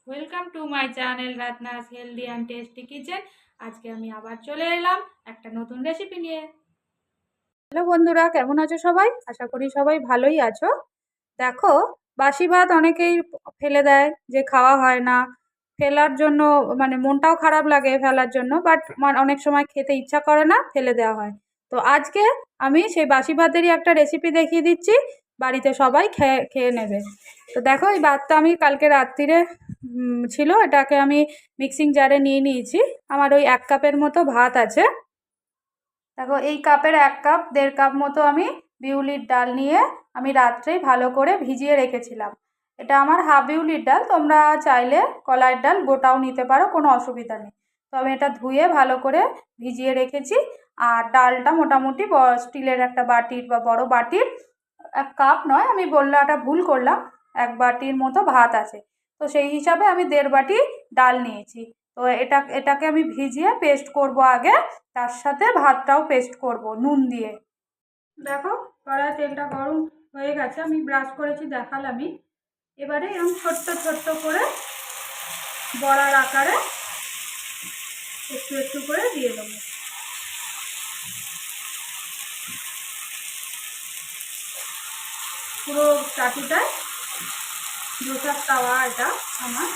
Welcome to my channel Ratna's healthy and tasty kitchen. আজকে আমি আবার চলে এলাম একটা নতুন রেসিপি নিয়ে। হ্যালো বন্ধুরা, কেমন আছো সবাই? আশা করি সবাই ভালোই আছো। দেখো, বাসি ভাত অনেকেই ফেলে দেয়, যে খাওয়া হয় না, ফেলার জন্য মানে মনটাও খারাপ লাগে ফেলার জন্য, বাট অনেক সময় খেতে ইচ্ছা করে না, ফেলে দেওয়া হয়। তো আজকে আমি সেই বাসি ভাতেরই একটা রেসিপি দেখিয়ে দিচ্ছি, বাড়িতে সবাই খেয়ে খেয়ে নেবে। তো দেখো, এই ভাতটা আমি কালকে রাত্রিরে ছিল, এটাকে আমি মিক্সিং জারে নিয়ে নিয়েছি। আমার ওই 1 কাপের মতো ভাত আছে। দেখো, এই কাপের 1 কাপ 1.5 কাপ মতো আমি বিউলির ডাল নিয়ে আমি রাত্রেই ভালো করে ভিজিয়ে রেখেছিলাম। এটা আমার হাফ বিউলির ডাল, তোমরা চাইলে কলাইয়ের ডাল গোটাও নিতে পারো, কোনো অসুবিধা নেই। তো আমি এটা ধুয়ে ভালো করে ভিজিয়ে রেখেছি। আর ডালটা মোটামুটি স্টিলের একটা বাটির বা বড় বাটির 1 কাপ নয়, আমি বললাটা ভুল করলাম, 1 বাটির মতো ভাত আছে। তো সেই হিসাবে আমি 1.5 বাটি ডাল নিয়েছি। তো এটাকে আমি ভিজিয়ে পেস্ট করব আগে, তার সাথে ভাতটাও পেস্ট করব নুন দিয়ে। দেখো, কড়াই তেলটা গরম হয়ে গেছে, আমি ব্রাশ করেছি দেখালামই। এবারে এরকম ছোট্ট ছোট্ট করে বড়ার আকারে একটু একটু করে দিয়ে দেবো। পুরো চাটুটায় ধোসার তাওয়া এটা আমার,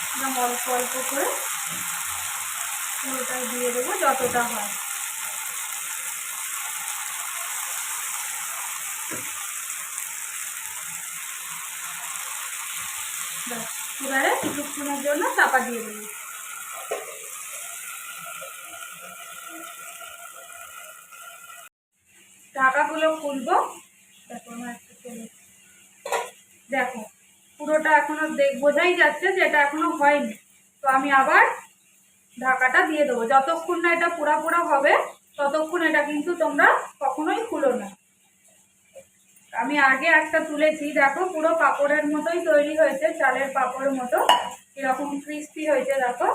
একদম অল্প অল্প করে পুরোটাই দিয়ে দেবো যতটা হয়। এবারে কিছুক্ষণের জন্য চাপা দিয়ে দেবো। ঢাকাগুলো খুলবো। দেখো, আমার একটা চলে, দেখো পুরোটা এখনো বোঝাই যাচ্ছে যে এটা এখনো হয়নি। তো আমি আবার ঢাকাটা দিয়ে দেবো। যতক্ষণ না এটা পোড়া পোড়া হবে ততক্ষণ এটা কিন্তু তোমরা কখনোই খুলো না। আমি আগে একটা তুলেছি, দেখো পুরো পাপড়ের মতোই তৈরি হয়েছে, চালের পাপড়ের মতো এরকম ক্রিস্পি হয়েছে। দেখো,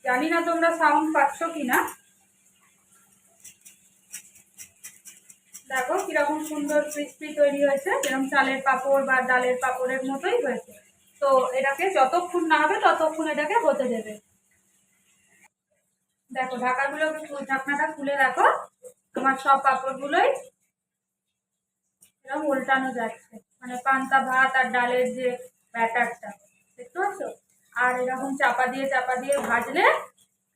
জানি না তোমরা সাউন্ড পাচ্ছ কিনা। দেখো কিরকম সুন্দর ক্রিস্পি তৈরি হয়েছে, যেরকম চালের পাপড় বা ডালের পাপড়ের মতোই হয়েছে। তো এটাকে যতক্ষণ না হবে ততক্ষণ এটাকে হতে দেবে। দেখো, ঢাকনাটা খুলে দেখো, আমার সব পাপড়গুলোই এরকম উল্টানো যাচ্ছে, মানে পান্তা ভাত আর ডালের যে ব্যাটারটা, দেখতে পাচ্ছ? আর এরকম চাপা দিয়ে ভাজলে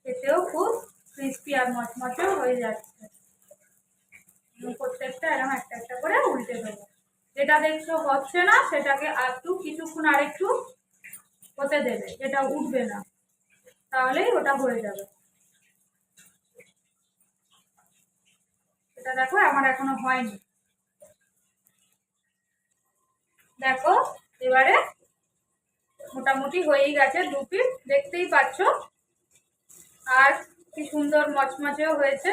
খেতেও খুব ক্রিস্পি আর মচমচেও হয়ে যাচ্ছে। প্রত্যেকটা এরকম একটা একটা করে উল্টে দেবো। যেটা দেখছো হচ্ছে না সেটাকে একটু কিছুক্ষণ আরেকটু হতে দেবে, এটা উঠবে না, তাহলেই ওটা হয়ে যাবে। এটা দেখো আমার এখনো হয়নি। দেখো, এবারে মোটামুটি হয়েই গেছে, 2 পিস দেখতেই পাচ্ছ। আর কি সুন্দর মচমচেও হয়েছে।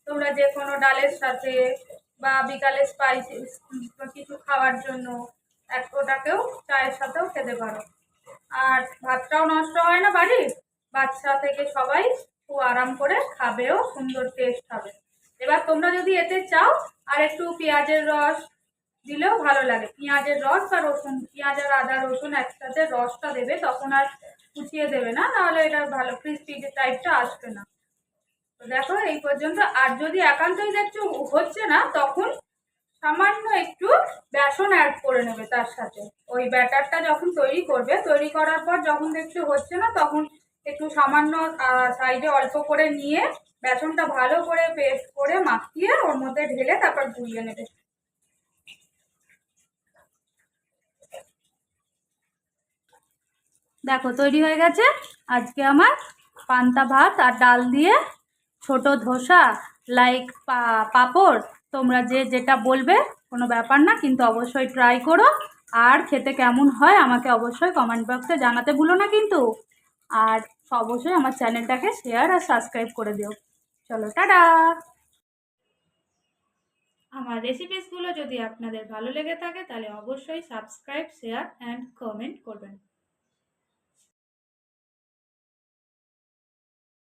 তোমরা যে কোনো ডালের সাথে বা বিকালে স্পাইসি কিছু খাওয়ার জন্য ওটাকেও চায়ের সাথেও খেতে পারো। আর ভাতটাও নষ্ট হয় না, বাড়ির বাচ্চা থেকে সবাই খুব আরাম করে খাবেও, সুন্দর টেস্ট হবে। এবার তোমরা যদি এতে চাও আর একটু পেঁয়াজের রস দিলেও ভালো লাগে, পেঁয়াজের রস বা রসুন, পেঁয়াজ আর আদা রসুন একসাথে রসটা দেবে, তখন আর কুচিয়ে দেবে না, নাহলে এটা ভালো ক্রিস্পি টাইপটা আসবে না। তো দেখো এই পর্যন্ত। আর যদি একান্তই দেখছো হচ্ছে না, তখন সামান্য একটু বেসন অ্যাড করে নেবে তার সাথে। ওই ব্যাটারটা যখন তৈরি করবে, তৈরি করার পর যখন দেখছো হচ্ছে না, তখন একটু সামান্য সাইডে অল্প করে নিয়ে বেসনটা ভালো করে পেস্ট করে মাখিয়ে ওর মধ্যে ঢেলে তারপর গুলিয়ে নেবে। দেখো তৈরি হয়ে গেছে আজকে আমার পান্তা ভাত আর ডাল দিয়ে ছোট ধোসা, লাইক পাঁপড়। তোমরা যে যেটা বলবে কোনো ব্যাপার না, কিন্তু অবশ্যই ট্রাই করো। আর খেতে কেমন হয় আমাকে অবশ্যই কমেন্ট বক্সে জানাতে ভুলো না কিন্তু। আর অবশ্যই আমার চ্যানেলটাকে শেয়ার আর সাবস্ক্রাইব করে দিও। চলো, টাটা। আমার রেসিপিসগুলো যদি আপনাদের ভালো লেগে থাকে তাহলে অবশ্যই সাবস্ক্রাইব, শেয়ার অ্যান্ড কমেন্ট করবেন।